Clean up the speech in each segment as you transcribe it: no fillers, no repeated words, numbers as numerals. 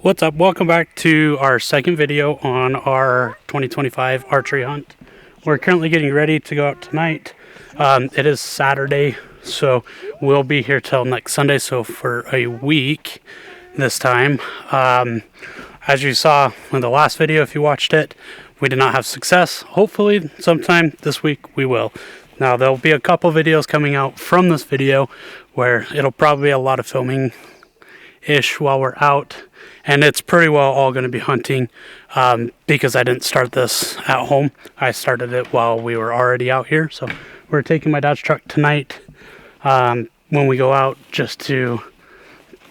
What's up? Welcome back to our second video on our 2025 archery hunt. We're currently getting ready to go out tonight. It is Saturday, so we'll be here till next Sunday, so for a week this time. As you saw in the last video, if you watched it, we did not have success. Hopefully sometime this week we will. Now there'll be a couple videos coming out from this video where it'll probably be a lot of filming ish while we're out, and it's pretty well all going to be hunting because I didn't start this at home. I started it while we were already out here, so we're taking my Dodge truck tonight when we go out, just to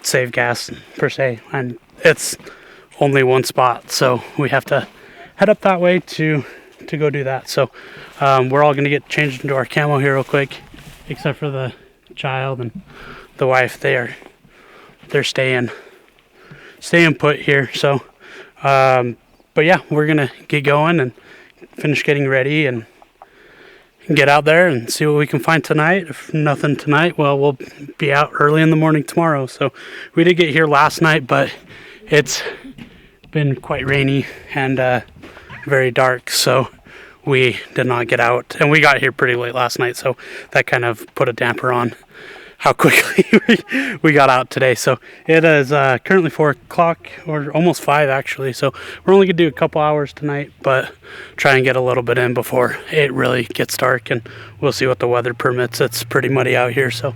save gas per se, and it's only one spot, so we have to head up that way to go do that. So we're all going to get changed into our camo here real quick, except for the child and the wife. They're staying put here. So but yeah, we're gonna get going and finish getting ready and get out there and see what we can find tonight. If nothing tonight, well, we'll be out early in the morning tomorrow. So we did get here last night, but it's been quite rainy and very dark, so we did not get out, and we got here pretty late last night, so that kind of put a damper on how quickly we got out today. So it is currently 4 o'clock, or almost 5 actually, so we're only gonna do a couple hours tonight, but try and get a little bit in before it really gets dark, and we'll see what the weather permits. It's pretty muddy out here, so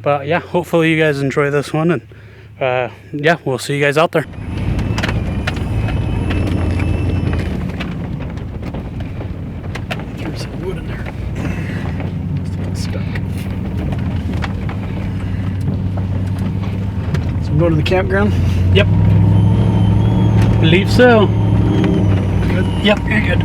but yeah, hopefully you guys enjoy this one, and yeah, we'll see you guys out there. There's some wood in there. Must have been stuck. Go to the campground? Yep. Believe so. Good? Yep, you're good.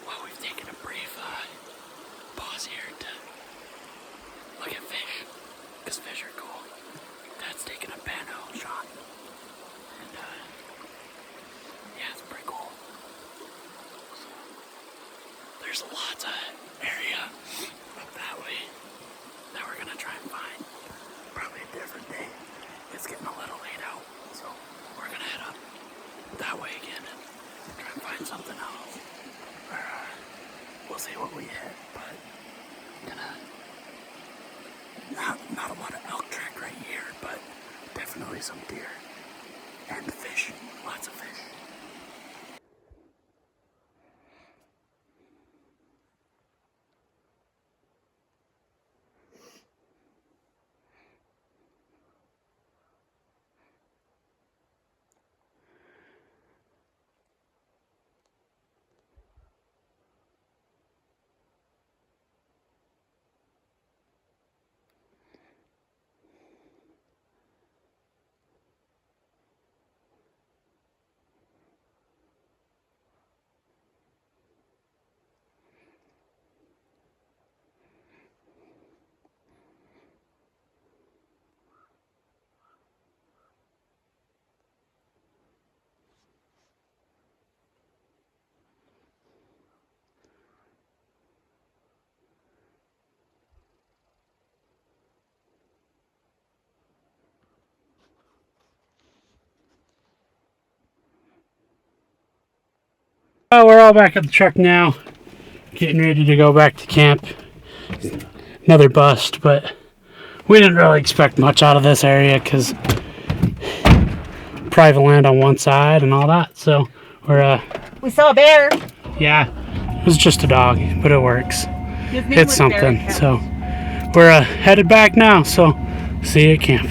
Well, we've taken a brief pause here to look at fish, because fish are cool. Dad's taking a pano shot, and yeah, it's pretty cool. So, there's lots of area up that way that we're gonna try and find. Probably a different day. It's getting a little late out, so we're gonna head up that way again and try and find something else. We'll see what we hit, but not a lot of elk track right here, but definitely some deer and fish, lots of fish. Well, we're all back at the truck now, getting ready to go back to camp. Another bust, but we didn't really expect much out of this area because private land on one side and all that. So we saw a bear. yeah, it was just a dog, but it works. His name It's was something. Barry. So we're headed back now. So see you at camp.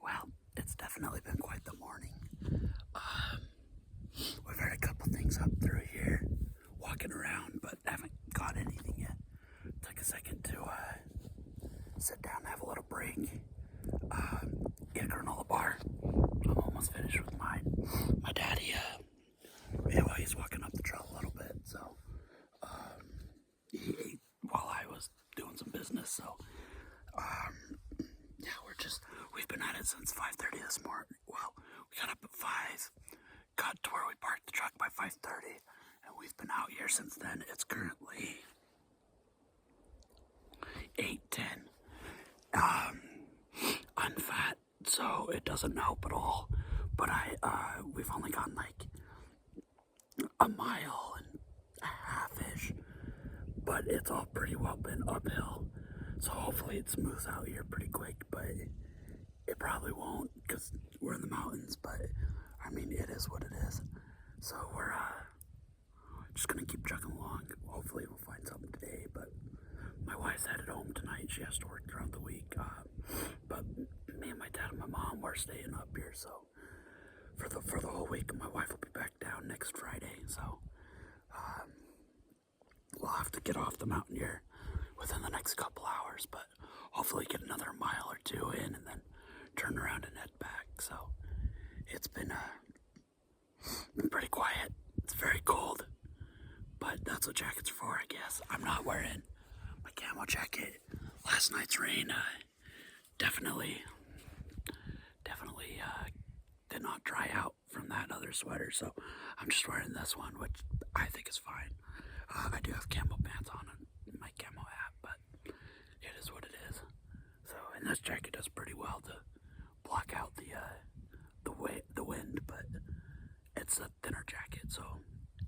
Well, it's definitely been quite the morning. We've had a couple things up through here, walking around, but haven't got anything yet. Took a second to sit down and have a little break. Get a granola bar. I'm almost finished with mine. My daddy, he's walking up the trail a little bit, so he ate while I was doing some business. So yeah, we've been at it since 5:30 this morning. Well, we got up at 5, got to where we parked the truck by 5:30, and we've been out here since then. It's currently 8:10. I'm fat, so it doesn't help at all. But we've only gone like a mile and a half-ish, but it's all pretty well been uphill. So hopefully it smooths out here pretty quick, but it probably won't because we're in the mountains. But I mean, it is what it is. So we're just gonna keep trucking along. Hopefully we'll find something today. But my wife's headed home tonight. She has to work throughout the week. But me and my dad and my mom are staying up here. So for the whole week, my wife will be back down next Friday. So we'll have to get off the mountain here within the next couple hours. But hopefully get another mile or two in, and then turn around and head back. So it's been pretty quiet. It's very cold, but that's what jackets are for, I guess. I'm not wearing my camo jacket. Last night's rain definitely did not dry out from that other sweater, so I'm just wearing this one, which I think is fine. I do have camo pants on and my camo hat, but it is what it is. So, and this jacket does pretty well to block out the wind, but it's a thinner jacket, so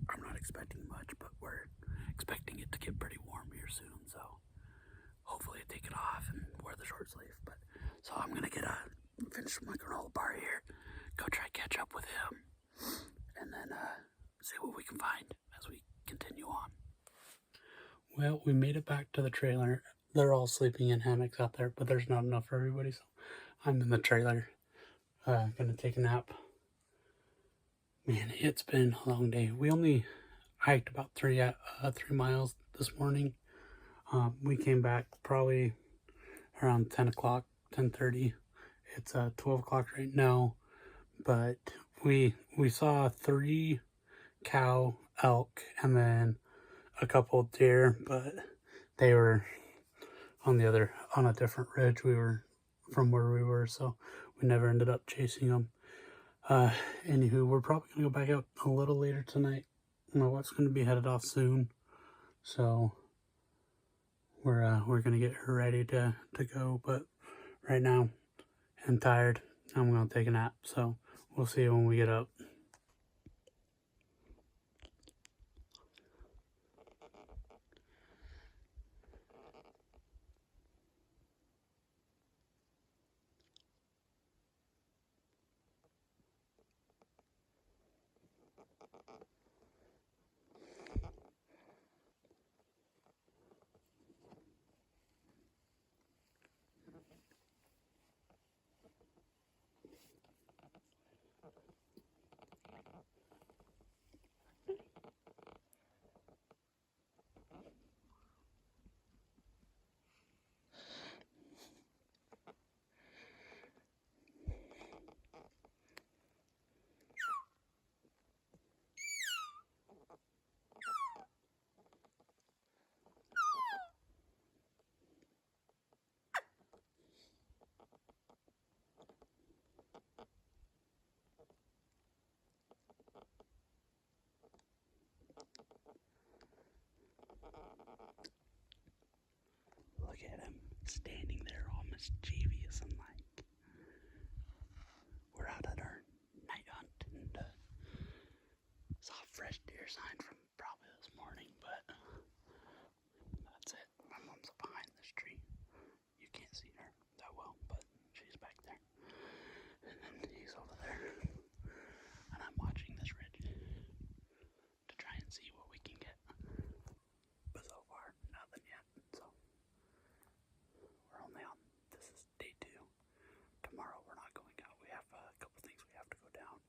I'm not expecting much, but we're expecting it to get pretty warm here soon, so hopefully I take it off and wear the short sleeve. But so I'm gonna finish my granola bar here, go try catch up with him, and then see what we can find as we continue on. Well, we made it back to the trailer. They're all sleeping in hammocks out there, but there's not enough for everybody, so I'm in the trailer, gonna take a nap. Man, it's been a long day. We only hiked about 3 miles this morning. We came back probably around 10 o'clock, 10:30. It's 12 o'clock right now, but we saw 3 cow, elk, and then a couple deer, but they were on a different ridge. We were from where we were, so we never ended up chasing them. Anywho, we're probably gonna go back out a little later tonight. My wife's gonna be headed off soon, so we're gonna get her ready to go. But right now, I'm tired. I'm gonna take a nap. So we'll see you when we get up. Look at him standing there all mischievous and like. We're out at our night hunt and saw a fresh deer sign from probably this morning, but that's it. My mom's behind this tree. You can't see her that well, but she's back there. And then he's over there. And I'm watching this ridge to try and see what we can get. But so far, nothing yet. So we're only on, this is day 2. Tomorrow we're not going out. We have a couple things we have to go down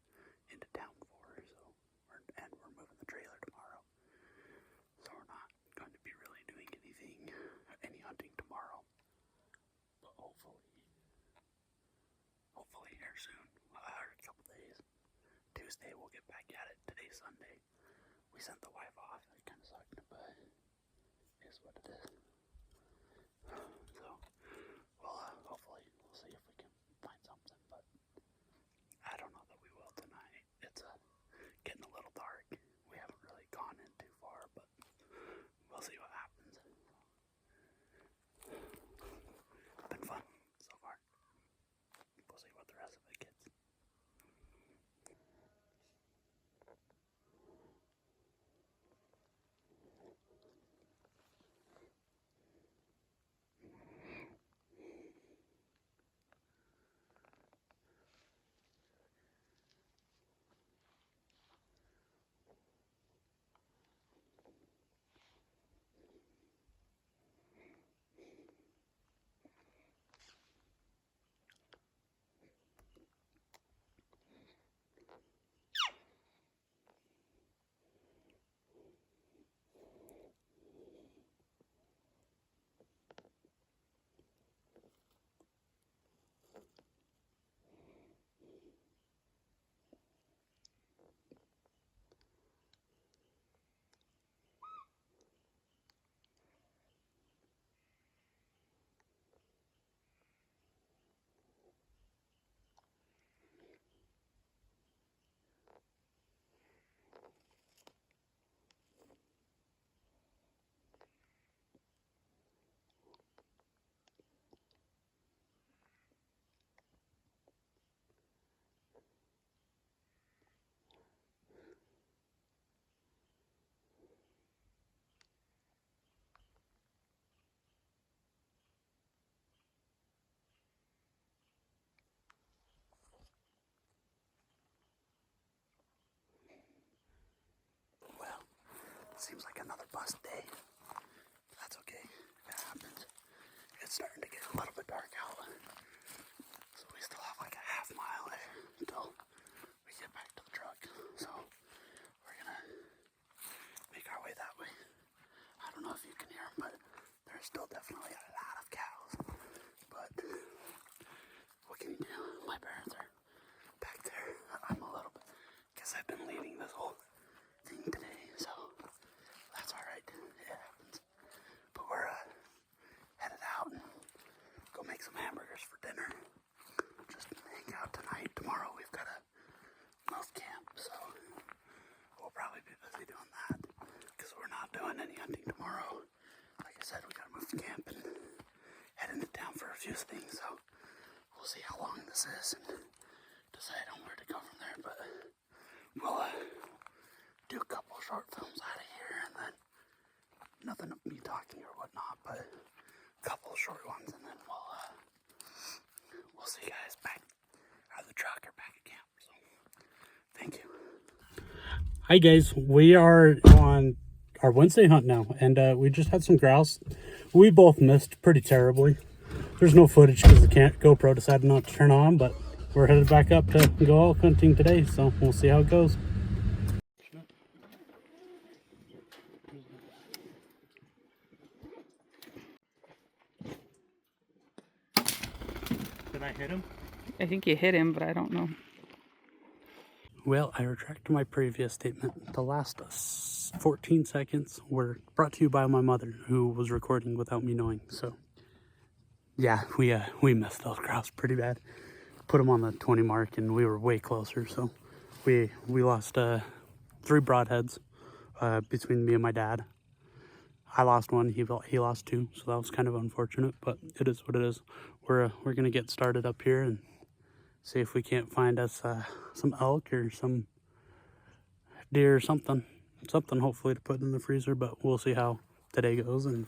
into town for. So we're moving the trailer tomorrow. So we're not going to be really doing any hunting tomorrow. But hopefully here soon. A couple days. Tuesday we'll get back at it. Today's Sunday. We sent the wife off. It kind of sucked, but it is what it is. So hopefully we'll see if we can find something, but I don't know that we will tonight. It's getting a little dark. We haven't really gone in too far, but we'll see what happens. It's been fun so far. We'll see what the rest of it gets. Well, seems like another bust day. That's okay. It happens. It's starting to get a little bit dark out. So we still have like a half mile until we get back to the truck. So I've been leading this whole thing today, so that's alright. It happens. But we're headed out and go make some hamburgers for dinner. Just hang out tonight. Tomorrow we've got to move camp, so we'll probably be busy doing that because we're not doing any hunting tomorrow. Like I said, we got to move to camp and head into town for a few things, so we'll see how long this is and decide on where to go from there. But we'll do a couple short films out of here, and then nothing of me talking or whatnot, but a couple short ones, and then we'll see you guys back out of the truck or back at camp. So thank you. Hi guys, we are on our Wednesday hunt now, and we just had some grouse. We both missed pretty terribly. There's no footage because the GoPro decided not to turn on, but we're headed back up to go elk hunting today, so we'll see how it goes. Did I hit him? I think you hit him, but I don't know. Well, I retract my previous statement. The last 14 seconds were brought to you by my mother, who was recording without me knowing. So, yeah, we missed those grouse pretty bad. Put them on the 20 mark, and we were way closer. So, we lost 3 broadheads between me and my dad. I lost 1. He lost 2. So that was kind of unfortunate, but it is what it is. We're gonna get started up here and see if we can't find us some elk or some deer or something hopefully to put in the freezer, but we'll see how today goes and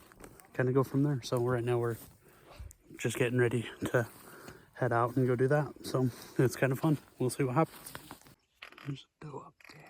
kind of go from there. So right now we're just getting ready to head out and go do that. So it's kind of fun. We'll see what happens. There's a doe up there.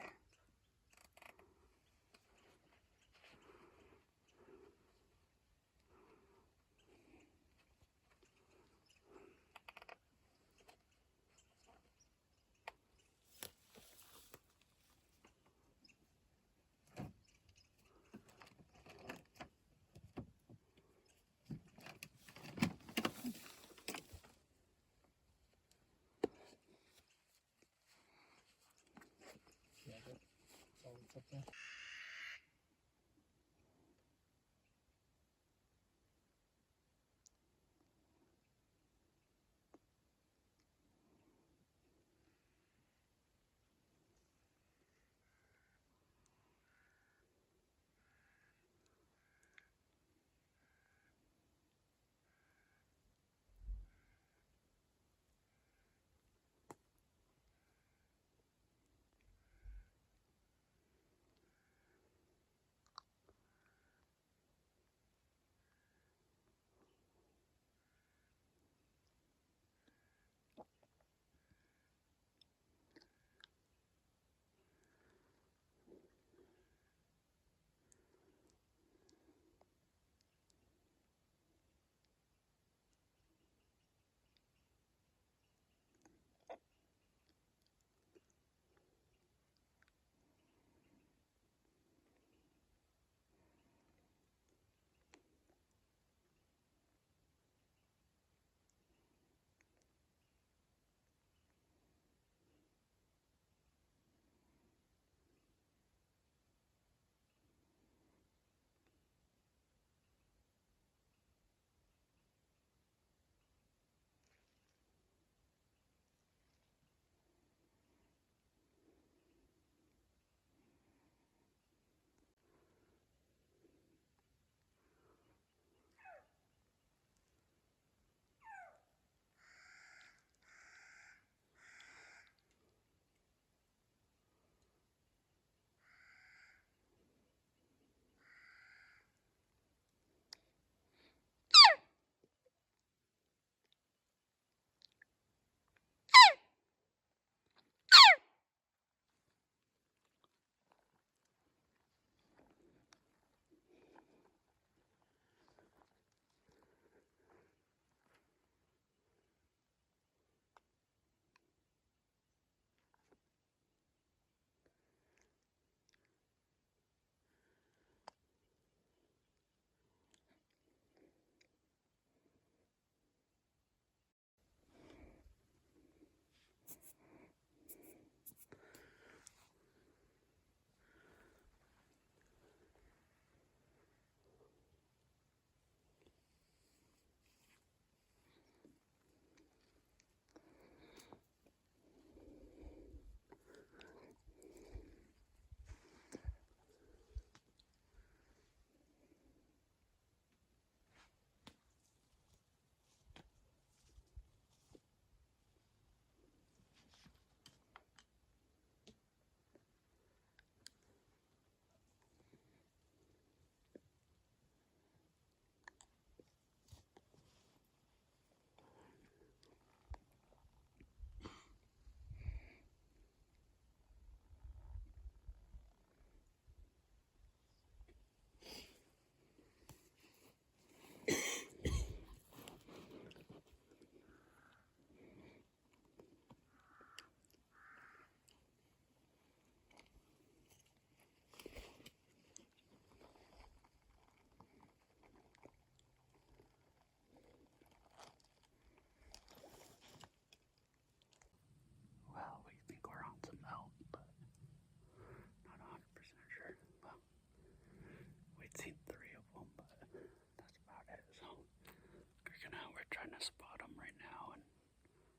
to spot them right now and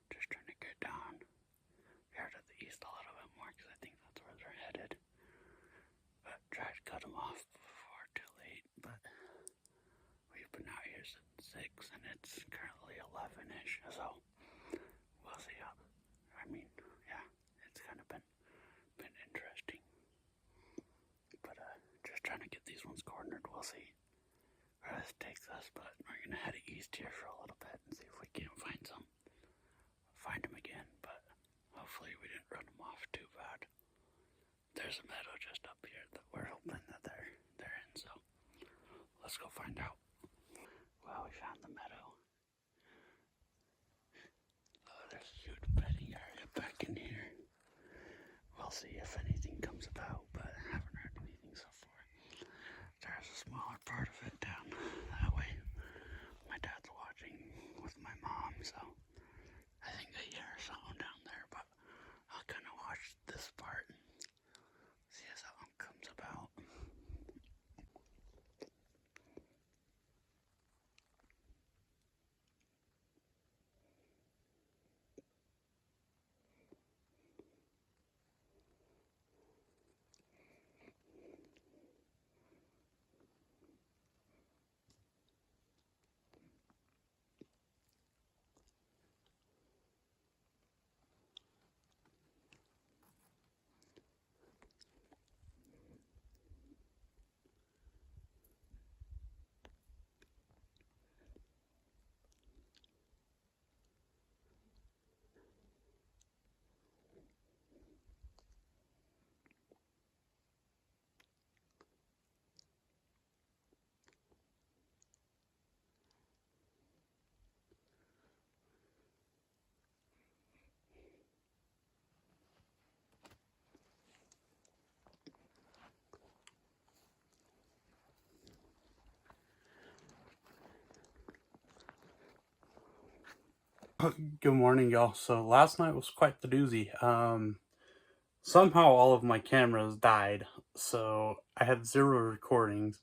just trying to get down here to the east a little bit more because I think that's where they're headed. But try to cut them off before too late. But we've been out here since 6 and it's currently 11-ish. So we'll see how. I mean, yeah, it's kind of been interesting. But just trying to get these ones cornered. We'll see where this takes us, but we're gonna head east here for a little bit and see if we can't find them again. But hopefully we didn't run them off too bad. There's a meadow just up here that we're hoping that they're in. So let's go find out. Well, we found the meadow. Oh, there's a huge bedding area back in here. We'll see if anything comes about, but I haven't heard anything so far. There's a smaller part of it down that way. My dad's watching with my mom, so I think they hear something down there, but I'll kind of watch this part and see if something comes about. Good morning, y'all. So last night was quite the doozy. Somehow all of my cameras died, so I had 0 recordings.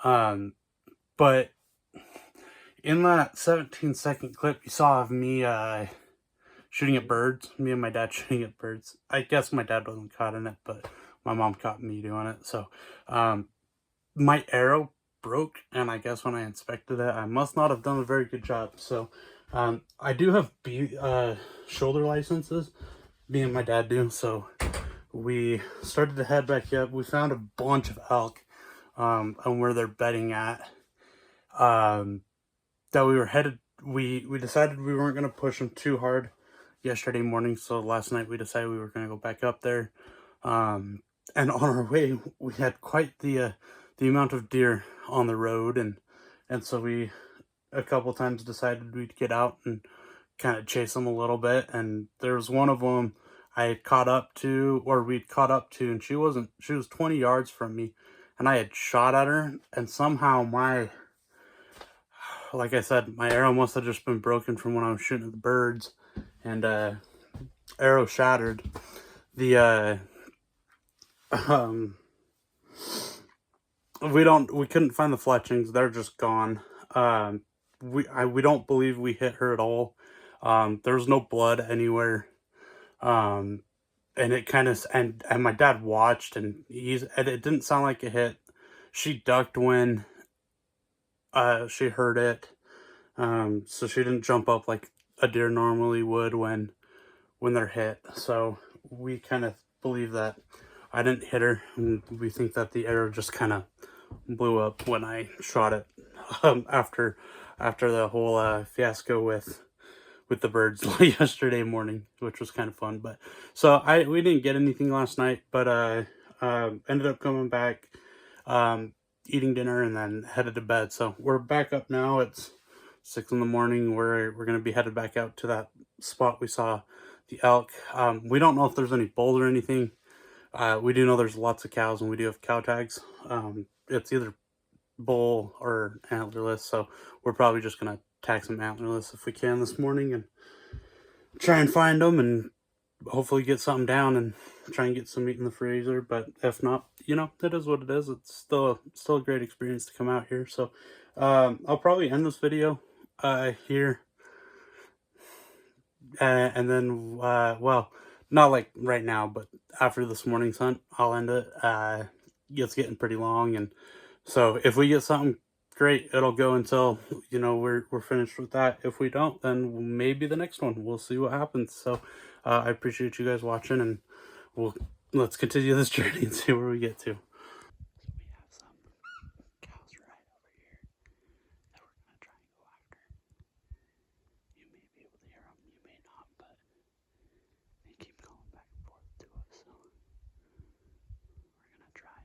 But in that 17-second clip you saw of me shooting at birds, me and my dad shooting at birds. I guess my dad wasn't caught in it, but my mom caught me doing it. So my arrow broke, and I guess when I inspected it, I must not have done a very good job. So I do have shoulder licenses, me and my dad do, so we started to head back up. We found a bunch of elk on where they're bedding at, that we were headed. We decided we weren't going to push them too hard yesterday morning, so last night we decided we were going to go back up there, and on our way we had quite the amount of deer on the road, and so we a couple times decided we'd get out and kind of chase them a little bit. And there was one of them I had caught up to, or we'd caught up to, and she was 20 yards from me, and I had shot at her, and somehow like I said, my arrow must have just been broken from when I was shooting at the birds, and arrow shattered. The we couldn't find the fletchings. They're just gone. We don't believe we hit her at all. There's no blood anywhere. And it kind of, and my dad watched, and it didn't sound like it hit. She ducked when she heard it. So she didn't jump up like a deer normally would when they're hit. So we kind of believe that I didn't hit her, and we think that the arrow just kind of blew up when I shot it, after the whole fiasco with the birds yesterday morning, which was kind of fun. But so we didn't get anything last night, but ended up coming back, eating dinner, and then headed to bed. So we're back up now. It's 6 in the morning. We're gonna be headed back out to that spot we saw the elk. We don't know if there's any bulls or anything. We do know there's lots of cows, and we do have cow tags. It's either bull or antlerless, so we're probably just gonna tag some antlerless if we can this morning and try and find them, and hopefully get something down and try and get some meat in the freezer. But if not, it is what it is. It's still a great experience to come out here. So I'll probably end this video here. and then well, not like right now, but after this morning's hunt, I'll end it. It's getting pretty long, and so if we get something great, it'll go until we're finished with that. If we don't, then maybe the next one. We'll see what happens. So I appreciate you guys watching, and let's continue this journey and see where we get to. We have some cows right over here that we're gonna try and go after. You may be able to hear them, you may not, but they keep calling back and forth to us, so we're gonna try.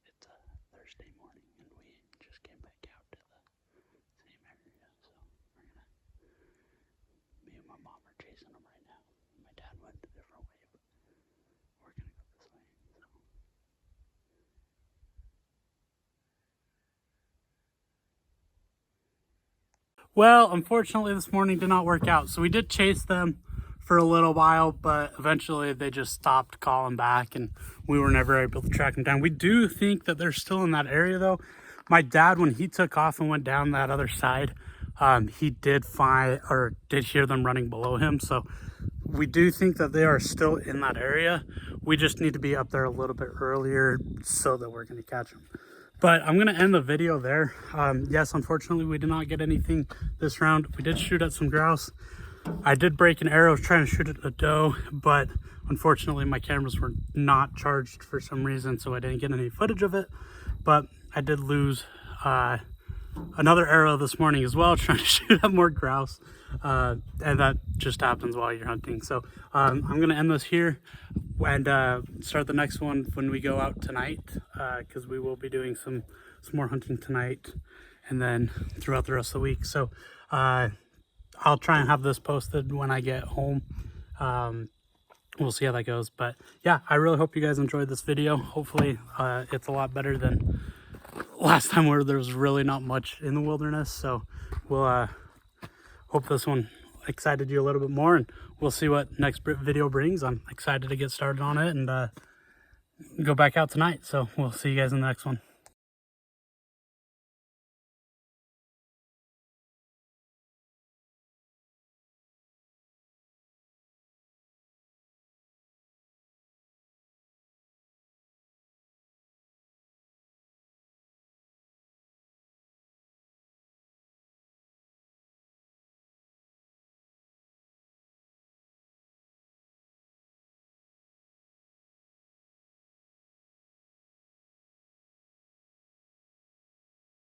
It's a Thursday morning and we just came back out to the same area, so we're gonna, me and my mom are chasing them right now. My dad went a different way, but we're gonna go this way, so. Well, unfortunately this morning did not work out. So we did chase them for a little while, but eventually they just stopped calling back and we were never able to track them down. We do think that they're still in that area though. My dad, when he took off and went down that other side, he did hear them running below him. So we do think that they are still in that area. We just need to be up there a little bit earlier so that we're going to catch them. But I'm going to end the video there. Yes, unfortunately, we did not get anything this round. We did shoot at some grouse. I did break an arrow trying to shoot at a doe, but unfortunately, my cameras were not charged for some reason, so I didn't get any footage of it. But I did lose another arrow this morning as well, trying to shoot at more grouse. And that just happens while you're hunting. So I'm going to end this here and start the next one when we go out tonight, because we will be doing some more hunting tonight and then throughout the rest of the week. So I'll try and have this posted when I get home. We'll see how that goes. But yeah, I really hope you guys enjoyed this video. Hopefully it's a lot better than last time where there was really not much in the wilderness. So we'll hope this one excited you a little bit more, and we'll see what next video brings. I'm excited to get started on it and go back out tonight. So we'll see you guys in the next one.